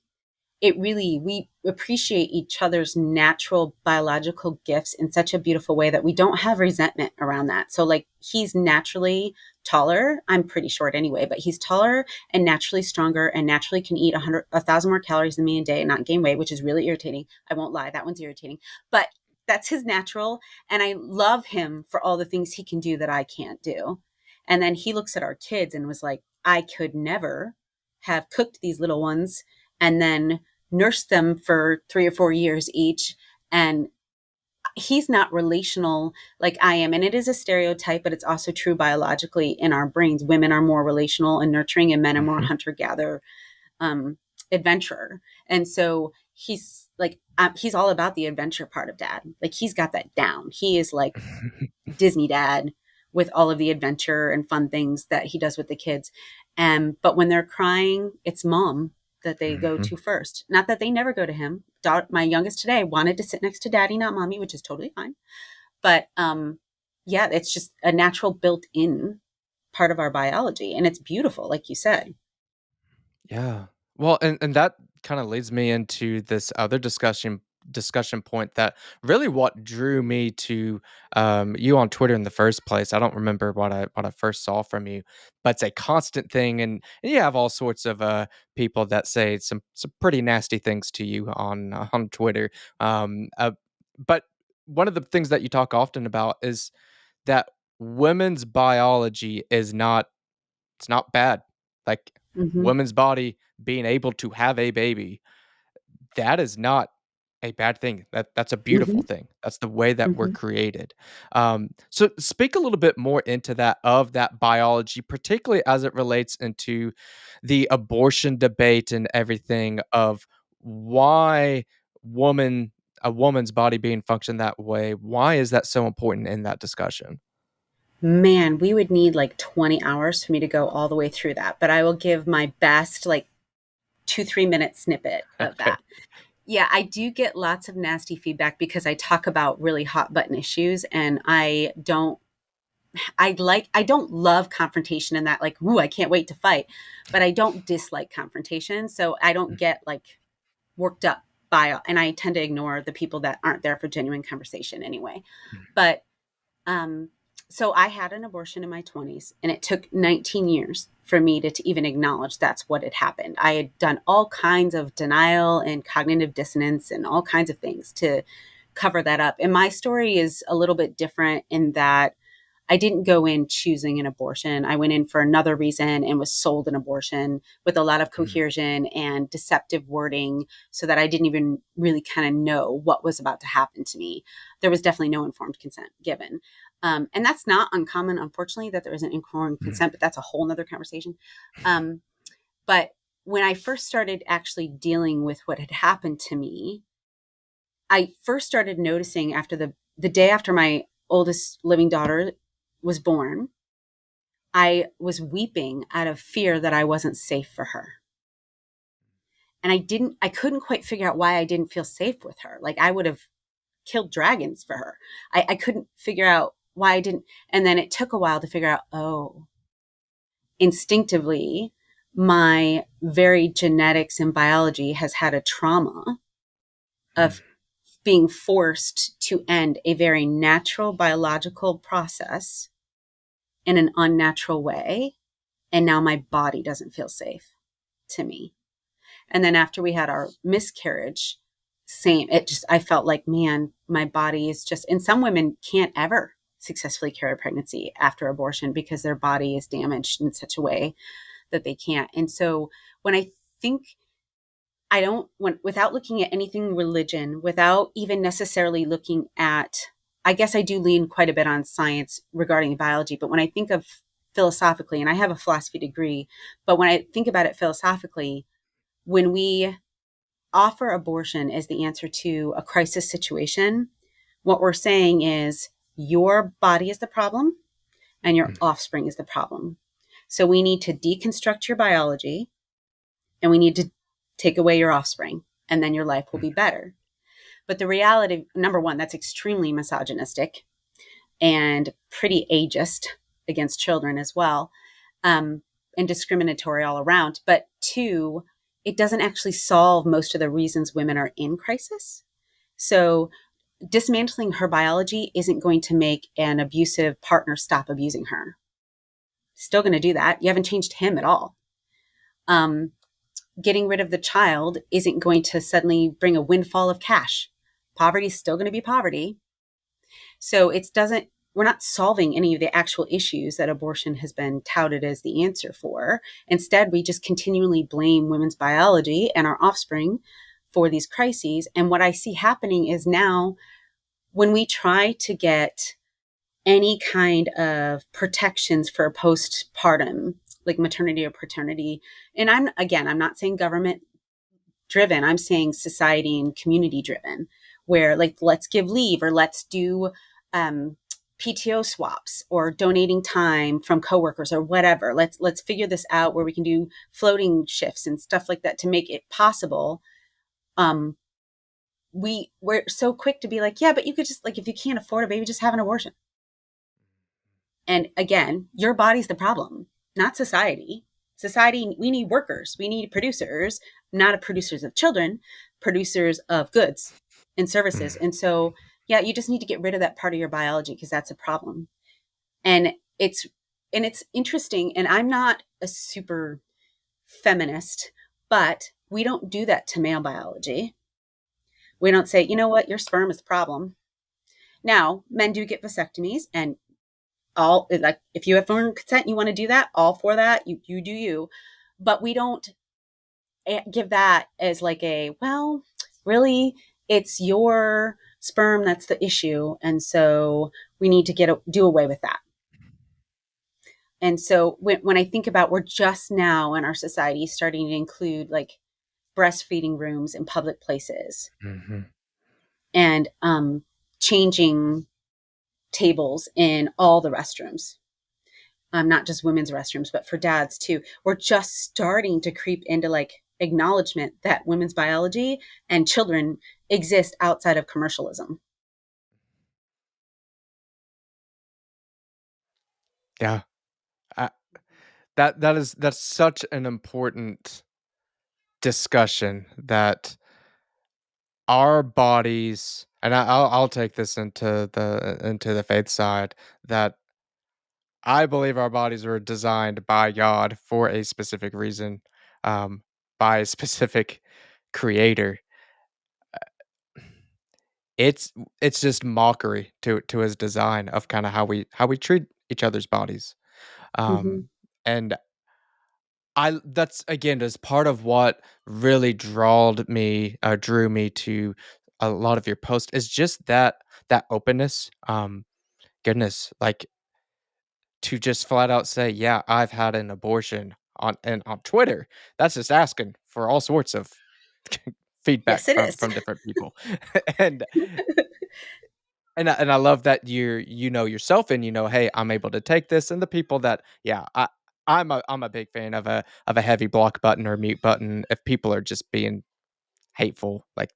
it really, we appreciate each other's natural biological gifts in such a beautiful way that we don't have resentment around that. So like he's naturally taller. I'm pretty short anyway, but he's taller and naturally stronger and naturally can eat 1,000 more calories than me a day and not gain weight, which is really irritating. I won't lie. That one's irritating, but that's his natural. And I love him for all the things he can do that I can't do. And then he looks at our kids and was like, I could never have cooked these little ones and then nursed them for 3 or 4 years each. And he's not relational like I am. And it is a stereotype, but it's also true biologically in our brains. Women are more relational and nurturing, and men are more Mhm. hunter gatherer, um, adventurer. And so he's all about the adventure part of dad. Like he's got that down. He is like Disney dad with all of the adventure and fun things that he does with the kids. But when they're crying, it's mom that they go Mhm. to first. Not that they never go to him. My youngest today wanted to sit next to daddy, not mommy, which is totally fine. But yeah, it's just a natural built in part of our biology. And it's beautiful, like you said. Yeah. Well, and that kind of leads me into this other discussion point that really what drew me to you on Twitter in the first place. I don't remember what I first saw from you, but it's a constant thing, and you have all sorts of people that say some pretty nasty things to you on Twitter. But one of the things that you talk often about is that women's biology is not it's not bad. Like, Hmm. women's body being able to have a baby, that is not a bad thing. That's a beautiful Hmm. thing. That's the way that we're Hmm. created. So speak a little bit more into that of that biology, particularly as it relates into the abortion debate and everything of why woman a woman's body being functioned that way. Why is that so important in that discussion? Man, we would need like 20 hours for me to go all the way through that. But I will give my best, like 2, 3 minute snippet of Okay. that. Yeah, I do get lots of nasty feedback because I talk about really hot button issues, and I don't love confrontation in that like, ooh, I can't wait to fight, but I don't dislike confrontation. So I don't get like worked up by, and I tend to ignore the people that aren't there for genuine conversation anyway. But um, so I had an abortion in my 20s, and it took 19 years for me to even acknowledge that's what had happened. I had done all kinds of denial and cognitive dissonance and all kinds of things to cover that up. And my story is a little bit different in that I didn't go in choosing an abortion. I went in for another reason and was sold an abortion with a lot of Mhm. coercion and deceptive wording so that I didn't even really kind of know what was about to happen to me. There was definitely no informed consent given. And that's not uncommon, unfortunately, that there isn't informed Mhm. consent, but that's a whole nother conversation. Um, but when I first started actually dealing with what had happened to me, I first started noticing after the day after my oldest living daughter was born, I was weeping out of fear that I wasn't safe for her. And I couldn't quite figure out why I didn't feel safe with her. Like I would have killed dragons for her. I couldn't figure out why I didn't. And then it took a while to figure out, oh, instinctively, my very genetics and biology has had a trauma of being forced to end a very natural biological process in an unnatural way. And now my body doesn't feel safe to me. And then after we had our miscarriage, same, it just, I felt like, man, my body is just, and some women can't ever successfully carry a pregnancy after abortion because their body is damaged in such a way that they can't. And so when I think, I don't when without looking at anything religion, without even necessarily looking at, I guess I do lean quite a bit on science regarding biology, but when I think of philosophically, and I have a philosophy degree, but when I think about it philosophically, when we offer abortion as the answer to a crisis situation, what we're saying is your body is the problem and your offspring is the problem. So we need to deconstruct your biology and we need to take away your offspring, and then your life will be better. But the reality, number one, that's extremely misogynistic and pretty ageist against children as well, and discriminatory all around. But two, it doesn't actually solve most of the reasons women are in crisis. So dismantling her biology isn't going to make an abusive partner stop abusing her. Still going to do that. You haven't changed him at all. Getting rid of the child isn't going to suddenly bring a windfall of cash. Poverty is still going to be poverty. So we're not solving any of the actual issues that abortion has been touted as the answer for. Instead, we just continually blame women's biology and our offspring for these crises. And what I see happening is now when we try to get any kind of protections for postpartum, like maternity or paternity, and I'm not saying government driven, I'm saying society and community driven, where like, let's give leave or let's do PTO swaps or donating time from coworkers or whatever. Let's figure this out where we can do floating shifts and stuff like that to make it possible. We're so quick to be like, yeah, but you could just, like, if you can't afford a baby, just have an abortion. And again, your body's the problem, not society. Society, we need workers, we need producers, not producers of children, producers of goods and services. And so, yeah, you just need to get rid of that part of your biology because that's a problem. And it's interesting. And I'm not a super feminist, but we don't do that to male biology. We don't say, you know what, your sperm is the problem. Now, men do get vasectomies, and all, like, if you have informed consent, you want to do that, all for that, you do you. But we don't give that as like a, well, really, it's your sperm that's the issue, and so we need to do away with that. And so when I think about, we're just now in our society starting to include like breastfeeding rooms in public places, Mhm. and changing tables in all the restrooms, not just women's restrooms, but for dads too. We're just starting to creep into like acknowledgement that women's biology and children exist outside of commercialism. Yeah. I that's such an important discussion that our bodies, and I'll take this into the faith side, that I believe our bodies were designed by God for a specific reason, um, by a specific creator. It's just mockery to his design of kinda how we treat each other's bodies. Mm-hmm. And I that's again, is part of what really drew me to a lot of your posts, is just that openness. Goodness, like, to just flat out say, "Yeah, I've had an abortion," on Twitter. That's just asking for all sorts of Yes, feedback it from is. different people. And I love that you know yourself, and you know, "Hey, I'm able to take this," and the people that, yeah, I'm a big fan of a heavy block button or mute button. If people are just being hateful, like,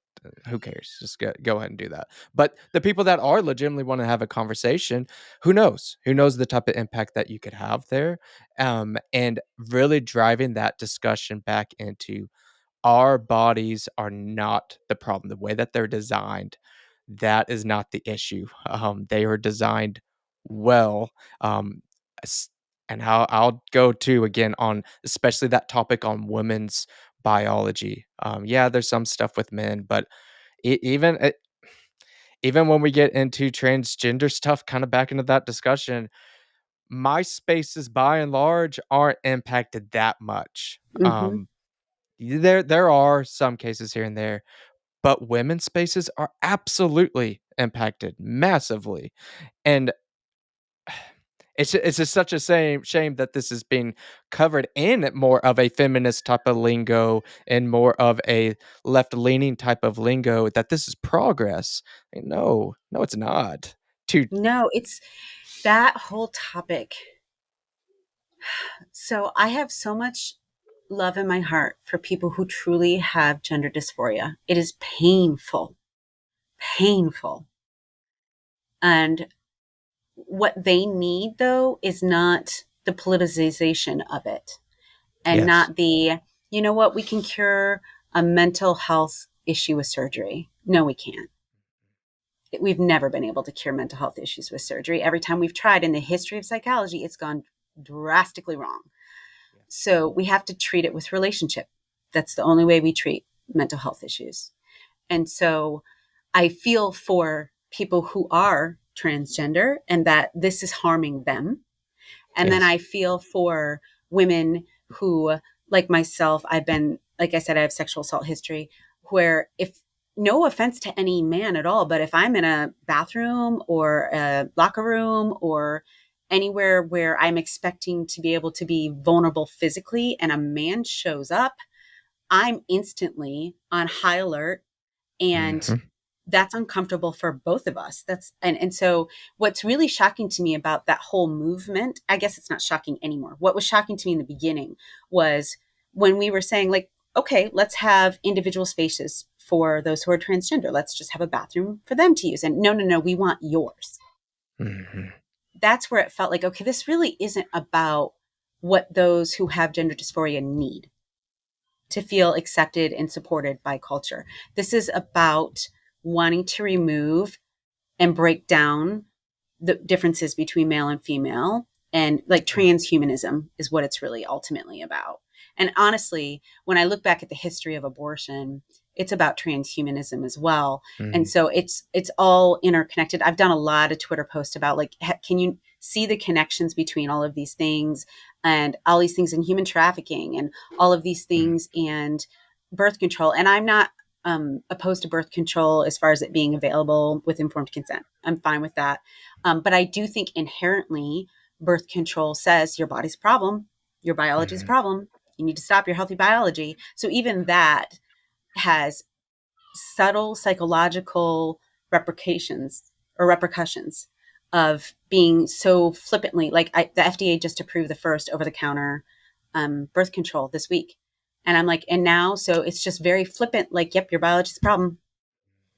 who cares? Just go ahead and do that. But the people that are legitimately wanna have a conversation, who knows? Who knows the type of impact that you could have there? And really driving that discussion back into, our bodies are not the problem. The way that they're designed, that is not the issue. They are designed well. s- and I'll go to again on especially that topic on women's biology. Yeah, there's some stuff with men, but even even when we get into transgender stuff, kind of back into that discussion, my spaces by and large aren't impacted that much. Hmm. There are some cases here and there, but women's spaces are absolutely impacted massively. And it's just such a shame that this is being covered in more of a feminist type of lingo and more of a left-leaning type of lingo that this is progress. No, no, it's not. To No, it's that whole topic. So I have so much love in my heart for people who truly have gender dysphoria. It is painful, painful. And what they need, though, is not the politicization of it and yes. not the, you know what, we can cure a mental health issue with surgery. No, we can't. We've never been able to cure mental health issues with surgery. Every time we've tried in the history of psychology, it's gone drastically wrong. So we have to treat it with relationship. That's the only way we treat mental health issues. And so I feel for people who are transgender and that this is harming them. And then Yes. I feel for women who, like myself, I've been, like I said, I have sexual assault history, where if, no offense to any man at all, but if I'm in a bathroom or a locker room or anywhere where I'm expecting to be able to be vulnerable physically and a man shows up, I'm instantly on high alert, and Mhm. that's uncomfortable for both of us. And so what's really shocking to me about that whole movement, I guess it's not shocking anymore. What was shocking to me in the beginning was when we were saying, like, okay, let's have individual spaces for those who are transgender. Let's just have a bathroom for them to use. And no, no, no, we want yours. Mhm. That's where it felt like, okay, this really isn't about what those who have gender dysphoria need to feel accepted and supported by culture. This is about wanting to remove and break down the differences between male and female, and like transhumanism is what it's really ultimately about. And honestly, when I look back at the history of abortion, it's about transhumanism as well. And Mhm. so it's all interconnected. I've done a lot of Twitter posts about, like, can you see the connections between all of these things and all these things in human trafficking and all of these Mhm. things and birth control. And I'm not opposed to birth control as far as it being available with informed consent. I'm fine with that. But I do think inherently birth control says your body's a problem, your biology is a Mhm. problem. You need to stop your healthy biology. So even that has subtle psychological repercussions of being so flippantly, like the FDA just approved the first over the counter birth control this week. And I'm like, and now, so it's just very flippant, like, yep, your biology's a problem.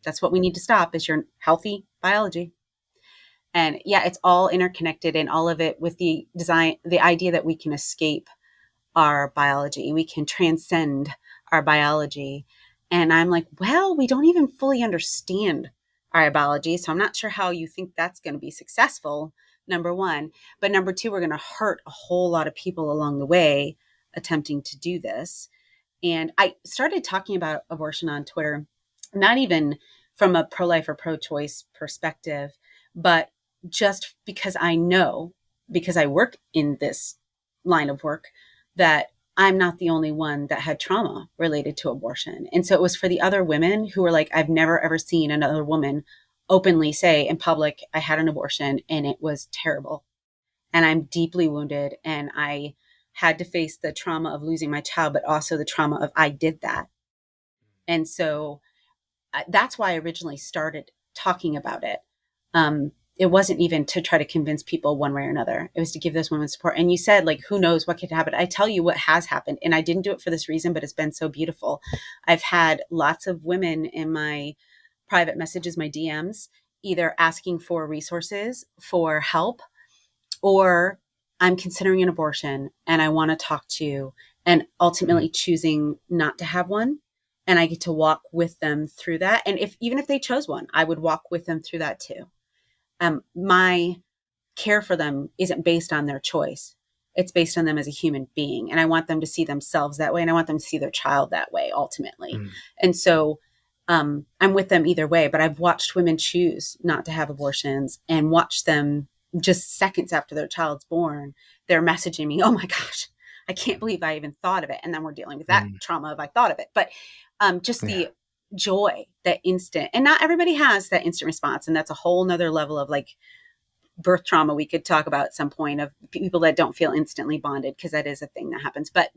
That's what we need to stop is your healthy biology. And yeah, it's all interconnected, and all of it with the design, the idea that we can escape our biology, we can transcend our biology. And I'm like, well, we don't even fully understand our biology. So I'm not sure how you think that's going to be successful, number one. But number two, we're going to hurt a whole lot of people along the way attempting to do this. And I started talking about abortion on Twitter, not even from a pro life or pro choice perspective, but just because I know, because I work in this line of work, that I'm not the only one that had trauma related to abortion. And so it was for the other women who were like, I've never ever seen another woman openly say in public, I had an abortion and it was terrible. And I'm deeply wounded. And I had to face the trauma of losing my child, but also the trauma of I did that. And so that's why I originally started talking about it. It wasn't even to try to convince people one way or another. It was to give those women support. And you said, like, who knows what could happen? I tell you what has happened. And I didn't do it for this reason, but it's been so beautiful. I've had lots of women in my private messages, my DMs, either asking for resources, for help, or I'm considering an abortion and I want to talk to you, and Mhm. ultimately choosing not to have one. And I get to walk with them through that. And if even if they chose one, I would walk with them through that too. My care for them isn't based on their choice. It's based on them as a human being. And I want them to see themselves that way. And I want them to see their child that way ultimately. Mm, And so I'm with them either way, but I've watched women choose not to have abortions and watch them just seconds after their child's born. They're messaging me, oh my gosh, I can't believe I even thought of it. And then we're dealing with that mm, trauma if I thought of it. But just yeah. the joy, that instant, and not everybody has that instant response. And that's a whole nother level of like birth trauma we could talk about at some point, of people that don't feel instantly bonded, because that is a thing that happens. But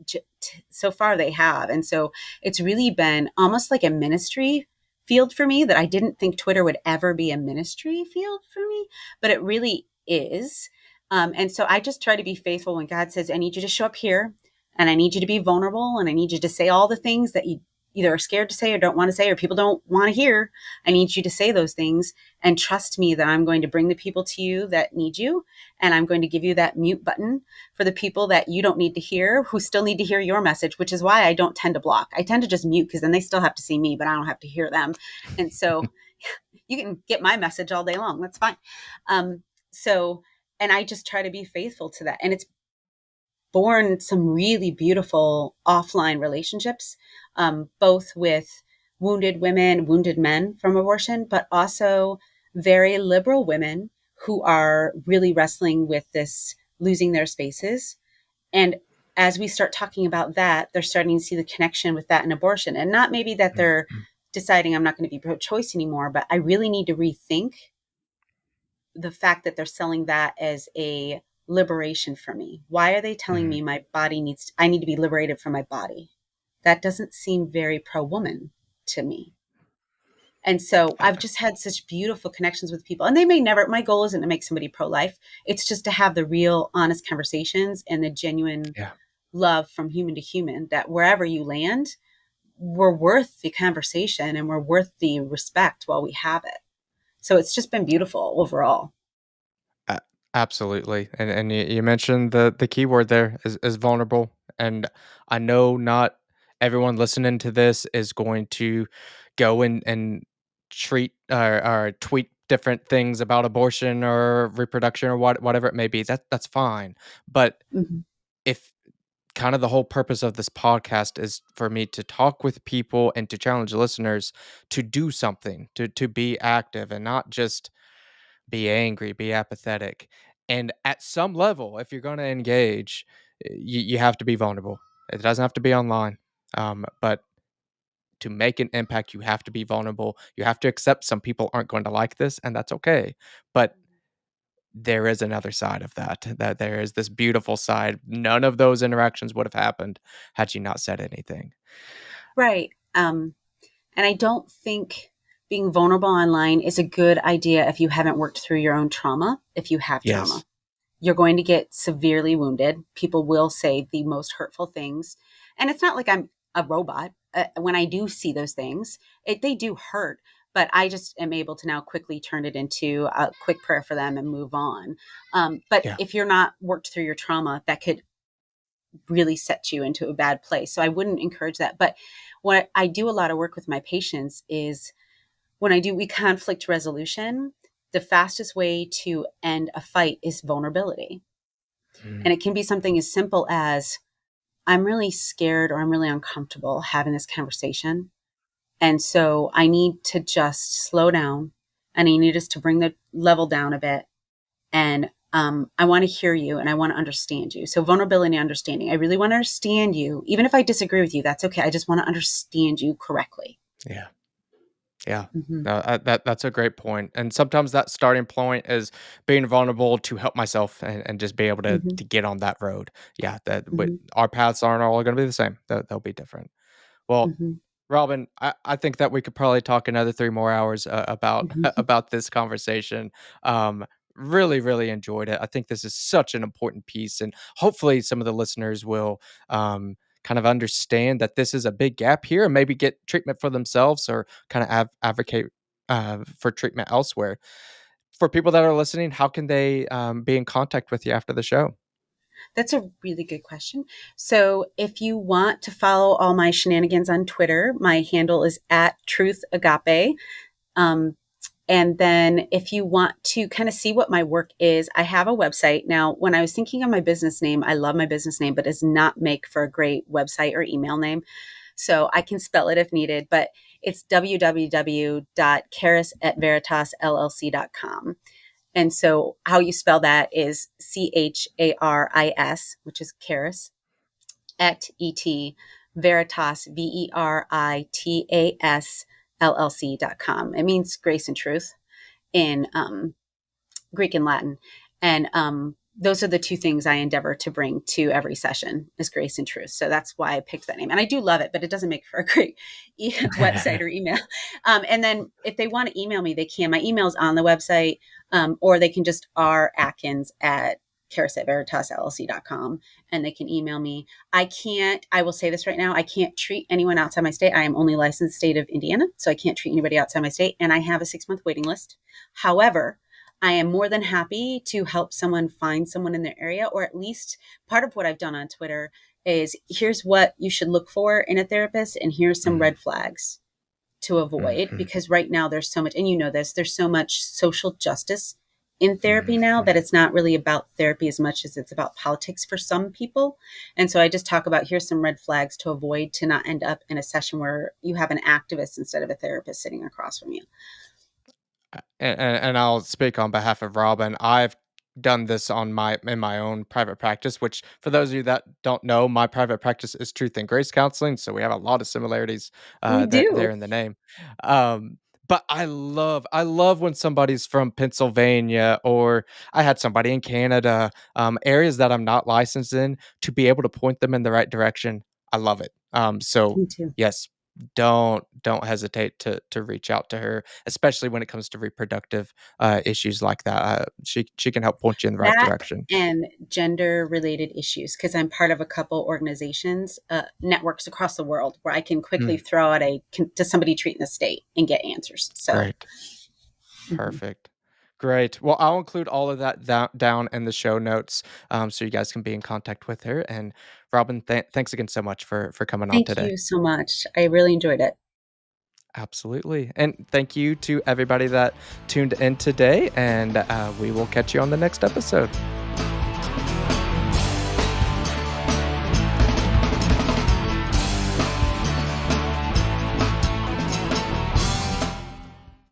so far they have. And so it's really been almost like a ministry field for me, that I didn't think Twitter would ever be a ministry field for me, but it really is. And so I just try to be faithful when God says, I need you to show up here, and I need you to be vulnerable, and I need you to say all the things that you either are scared to say or don't want to say, or people don't want to hear. I need you to say those things, and trust me that I'm going to bring the people to you that need you. And I'm going to give you that mute button for the people that you don't need to hear, who still need to hear your message, which is why I don't tend to block. I tend to just mute, because then they still have to see me, but I don't have to hear them. And so you can get my message all day long. That's fine. Um, so, and I just try to be faithful to that. And it's born some really beautiful offline relationships, both with wounded women, wounded men from abortion, but also very liberal women who are really wrestling with this losing their spaces. And as we start talking about that, they're starting to see the connection with that and abortion. And not maybe that Mm, they're mm, deciding I'm not going to be pro choice anymore, but I really need to rethink the fact that they're selling that as a liberation for me. Why are they telling mm, me my body needs, I need to be liberated from my body? That doesn't seem very pro woman to me. And so uh, I've just had such beautiful connections with people. And they may never, my goal isn't to make somebody pro life. It's just to have the real, honest conversations and the genuine yeah. love from human to human, that wherever you land, we're worth the conversation and we're worth the respect while we have it. So it's just been beautiful overall. A Absolutely, and you mentioned the key word there is vulnerable, and I know not everyone listening to this is going to go and treat or tweet different things about abortion or reproduction or whatever it may be. That's fine, but Mhm. if kind of the whole purpose of this podcast is for me to talk with people and to challenge listeners to do something, to be active and not just be angry, be apathetic. And at some level, if you're going to engage, you have to be vulnerable. It doesn't have to be online. But to make an impact, you have to be vulnerable. You have to accept some people aren't going to like this, and that's okay. But there is another side of that, that there is this beautiful side. None of those interactions would have happened had you not said anything. Right. And I don't think being vulnerable online is a good idea if you haven't worked through your own trauma, if you have trauma. Yes. You're going to get severely wounded. People will say the most hurtful things. And it's not like I'm a robot. When I do see those things, they do hurt. But I just am able to now quickly turn it into a quick prayer for them and move on. But Yeah. if you're not worked through your trauma, that could really set you into a bad place. So I wouldn't encourage that. But what I do a lot of work with my patients is when I do we conflict resolution, the fastest way to end a fight is vulnerability. Mm, And it can be something as simple as I'm really scared or I'm really uncomfortable having this conversation. And so I need to just slow down, and I need us to bring the level down a bit. And I want to hear you and I want to understand you. So vulnerability and understanding. I really want to understand you. Even if I disagree with you, that's okay. I just want to understand you correctly. yeah. Yeah. Mm-hmm. No, that's a great point. And sometimes that starting point is being vulnerable to help myself and just be able Mm-hmm. to get on that road. Yeah, that Mm-hmm. our paths aren't all going to be the same. They'll be different. Well, Mm-hmm. Robin, I think that we could probably talk another 3 more hours about Mm-hmm. about this conversation. Um, really, really enjoyed it. I think this is such an important piece, and hopefully, some of the listeners will kind of understand that this is a big gap here, and maybe get treatment for themselves, or kind of advocate for treatment elsewhere. For people that are listening, how can they be in contact with you after the show? That's a really good question. So, if you want to follow all my shenanigans on Twitter, my handle is at Truth Agape. Um, And then if you want to kind of see what my work is, I have a website. Now, when I was thinking of my business name, I love my business name, but does not make for a great website or email name. So I can spell it if needed, but it's www.charis@veritasllc.com. And so how you spell that is CHARIS, which is Charis, @et veritas, veritas LLC.com. It means grace and truth in Greek and Latin. And those are the two things I endeavor to bring to every session is grace and truth. So that's why I picked that name. And I do love it, but it doesn't make for a great website or email. And then if they want to email me, they can. My email's on the website, or they can just Atkins at caris@veritasllc.com, and they can email me. I will say this right now, I can't treat anyone outside my state. I am only licensed state of Indiana, so I can't treat anybody outside my state. And I have a 6-month waiting list. However, I am more than happy to help someone find someone in their area, or at least part of what I've done on Twitter is here's what you should look for in a therapist, and here's some Mhm, red flags to avoid. mhm, Because right now there's so much, and you know this, there's so much social justice in therapy now mhm. that it's not really about therapy as much as it's about politics for some people. And so I just talk about here's some red flags to avoid, to not end up in a session where you have an activist instead of a therapist sitting across from you. And I'll speak on behalf of Robin. I've done this on my in my own private practice, which for those of you that don't know, my private practice is Truth and Grace Counseling, so we have a lot of similarities We there do. in the name. But I love when somebody's from Pennsylvania, or I had somebody in Canada, areas that I'm not licensed in, to be able to point them in the right direction. I love it. So Me too. yes, don't hesitate to reach out to her, especially when it comes to reproductive issues like that. She can help point you in the right That direction. and gender related issues, because I'm part of a couple organizations, networks across the world where I can quickly Mm, throw out to somebody treating the state and get answers. So, great, mhm. perfect, great. Well, I'll include all of that down in the show notes, so you guys can be in contact with her. And Robin, thanks again so much for coming on Thank today. you so much. I really enjoyed it. Absolutely, and thank you to everybody that tuned in today. And we will catch you on the next episode.